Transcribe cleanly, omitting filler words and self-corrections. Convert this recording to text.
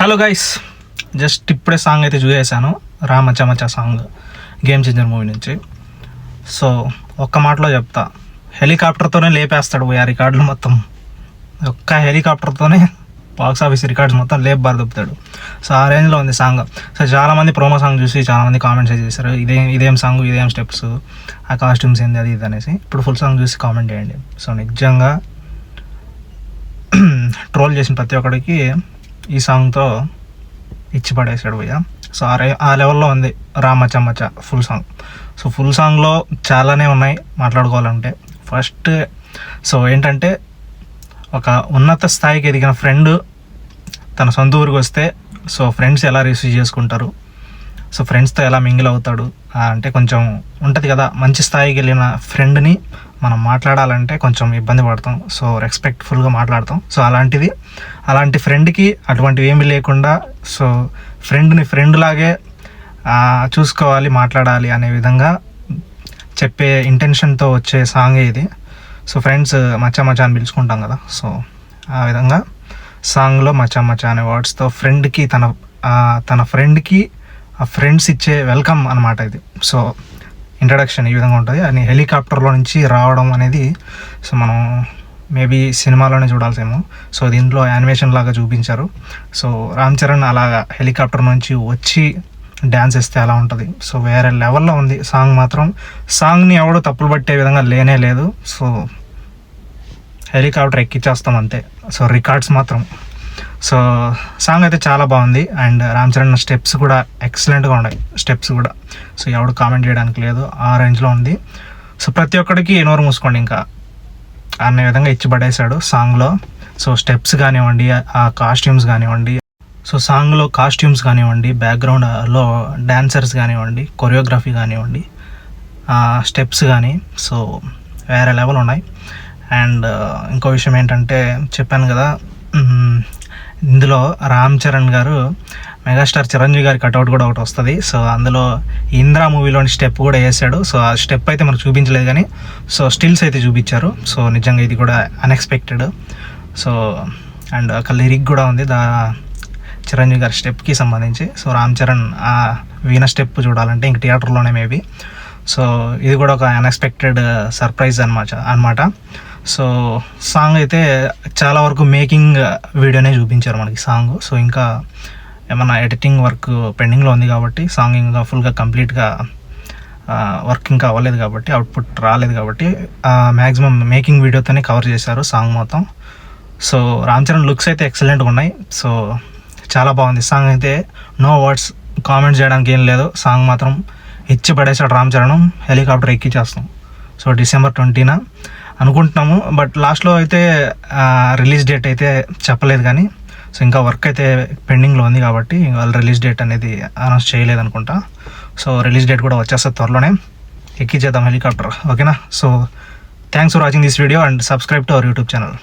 Hello guys, just ఇప్పుడే song అయితే చూసేసాను. రామచమచ song game changer movie నుంచి. సో ఒక్క మాటలో చెప్తా, హెలికాప్టర్తోనే లేపేస్తాడు ఆ రికార్డులు మొత్తం. ఒక్క హెలికాప్టర్తోనే బాక్స్ ఆఫీస్ రికార్డ్స్ మొత్తం లేపబారుతాడు. సో ఆ రేంజ్లో ఉంది సాంగ్. సో చాలామంది ప్రోమో సాంగ్ చూసి చాలామంది కామెంట్స్ చేశారు, ఇదేం సాంగ్, ఇదేం స్టెప్స్, ఆ కాస్ట్యూమ్స్ ఏంది, అది ఇది అనేసి. ఇప్పుడు ఫుల్ సాంగ్ చూసి కామెంట్ చేయండి. సో నిజంగా ట్రోల్ చేసిన ప్రతి ఒక్కడికి ఈ సాంగ్తో ఇచ్చి పడేసాడు భయ్య. సో ఆ లెవెల్లో ఉంది రామచమచ ఫుల్ సాంగ్. సో ఫుల్ సాంగ్లో చాలానే ఉన్నాయి మాట్లాడుకోవాలంటే. ఫస్ట్ సో ఏంటంటే, ఒక ఉన్నత స్థాయికి ఎదిగిన ఫ్రెండ్ తన సొంత ఊరికి వస్తే సో ఫ్రెండ్స్ ఎలా రిసీవ్ చేసుకుంటారు, సో ఫ్రెండ్స్తో ఎలా మింగిల్ అవుతాడు అంటే కొంచెం ఉంటుంది కదా. మంచి స్థాయికి వెళ్ళిన ఫ్రెండ్ని మనం మాట్లాడాలంటే కొంచెం ఇబ్బంది పడతాం, సో రెస్పెక్ట్ఫుల్గా మాట్లాడతాం. సో అలాంటి ఫ్రెండ్కి అటువంటివి ఏమీ లేకుండా సో ఫ్రెండ్ని ఫ్రెండ్ లాగే చూసుకోవాలి, మాట్లాడాలి అనే విధంగా చెప్పే ఇంటెన్షన్తో వచ్చే సాంగే ఇది. సో ఫ్రెండ్స్ మచ్చా మచ్చా అని పిలుచుకుంటాం కదా, సో ఆ విధంగా సాంగ్లో మచ్చా మచ్చా అనే వర్డ్స్తో ఫ్రెండ్కి తన ఫ్రెండ్కి ఆ ఫ్రెండ్స్ ఇచ్చే వెల్కమ్ అనమాట ఇది. సో ఇంట్రడక్షన్ ఈ విధంగా ఉంటుంది. అని హెలికాప్టర్లో నుంచి రావడం అనేది సో మనం మేబీ సినిమాలోనే చూడాల్సేమో. సో దీంట్లో యానిమేషన్ లాగా చూపించారు. సో రామ్ చరణ్ అలాగా హెలికాప్టర్ నుంచి వచ్చి డ్యాన్స్ వేస్తే అలా ఉంటుంది. సో వేరే లెవెల్లో ఉంది సాంగ్ మాత్రం. సాంగ్ని ఎవడో తప్పులు పట్టే విధంగా లేనే లేదు. సో హెలికాప్టర్ ఎక్కిచ్చేస్తాం అంతే. సో రికార్డ్స్ మాత్రం. సో సాంగ్ అయితే చాలా బాగుంది. అండ్ రామ్ చరణ్ స్టెప్స్ కూడా ఎక్సలెంట్గా ఉన్నాయి. స్టెప్స్ కూడా సో ఎవడు కామెంట్ చేయడానికి లేదు, ఆ రేంజ్లో ఉంది. సో ప్రతి ఒక్కడికి నోరు మూసుకోండి ఇంకా అనే విధంగా ఇచ్చి పడేశాడు సాంగ్లో. సో స్టెప్స్ కానివ్వండి, ఆ కాస్ట్యూమ్స్ కానివ్వండి, సో సాంగ్లో కాస్ట్యూమ్స్ కానివ్వండి, బ్యాక్గ్రౌండ్లో డాన్సర్స్ కానివ్వండి, కొరియోగ్రఫీ కానివ్వండి, స్టెప్స్ కానీ సో వేరే లెవెల్ ఉన్నాయి. అండ్ ఇంకో విషయం ఏంటంటే, చెప్పాను కదా ఇందులో రామ్ చరణ్ గారు మెగాస్టార్ చిరంజీవి గారి కట్అవుట్ కూడా ఒకటి వస్తుంది. సో అందులో ఇంద్రా మూవీలోని స్టెప్ కూడా వేసాడు. సో ఆ స్టెప్ అయితే మనకు చూపించలేదు కానీ సో స్టిల్స్ అయితే చూపించారు. సో నిజంగా ఇది కూడా అన్ఎక్స్పెక్టెడ్. సో అండ్ ఒక లిరిక్ కూడా ఉంది చిరంజీవి గారి స్టెప్కి సంబంధించి. సో రామ్ చరణ్ ఆ వీణ స్టెప్ చూడాలంటే ఇంక థియేటర్లోనే మేబీ. సో ఇది కూడా ఒక అన్ఎక్స్పెక్టెడ్ సర్ప్రైజ్ అనమాట. సో సాంగ్ అయితే చాలా వరకు మేకింగ్ వీడియోనే చూపించారు మనకి సాంగ్. సో ఇంకా ఏమన్నా ఎడిటింగ్ వర్క్ పెండింగ్లో ఉంది కాబట్టి సాంగ్ ఇంకా ఫుల్గా కంప్లీట్గా వర్క్ ఇంకా అవ్వలేదు కాబట్టి, అవుట్పుట్ రాలేదు కాబట్టి మ్యాక్సిమం మేకింగ్ వీడియోతోనే కవర్ చేశారు సాంగ్ మొత్తం. సో రామ్ చరణ్ లుక్స్ అయితే ఎక్సలెంట్గా ఉన్నాయి. సో చాలా బాగుంది సాంగ్ అయితే. నో వర్డ్స్, కామెంట్స్ చేయడానికి ఏం లేదు. సాంగ్ మాత్రం ఇచ్చి పడేసాడు రామ్ చరణ్. హెలికాప్టర్ ఎక్కిచ్చేస్తాం. సో December 20న అనుకుంటున్నాము. బట్ లాస్ట్లో అయితే రిలీజ్ డేట్ అయితే చెప్పలేదు కానీ సో ఇంకా వర్క్ అయితే పెండింగ్లో ఉంది కాబట్టి వాళ్ళు రిలీజ్ డేట్ అనేది అనౌన్స్ చేయలేదు అనుకుంటా. సో రిలీజ్ డేట్ కూడా వచ్చేస్తుంది త్వరలోనే. ఎక్కిచ్చేద్దాం హెలికాప్టర్, ఓకేనా. So thanks for watching this video and subscribe to our YouTube channel.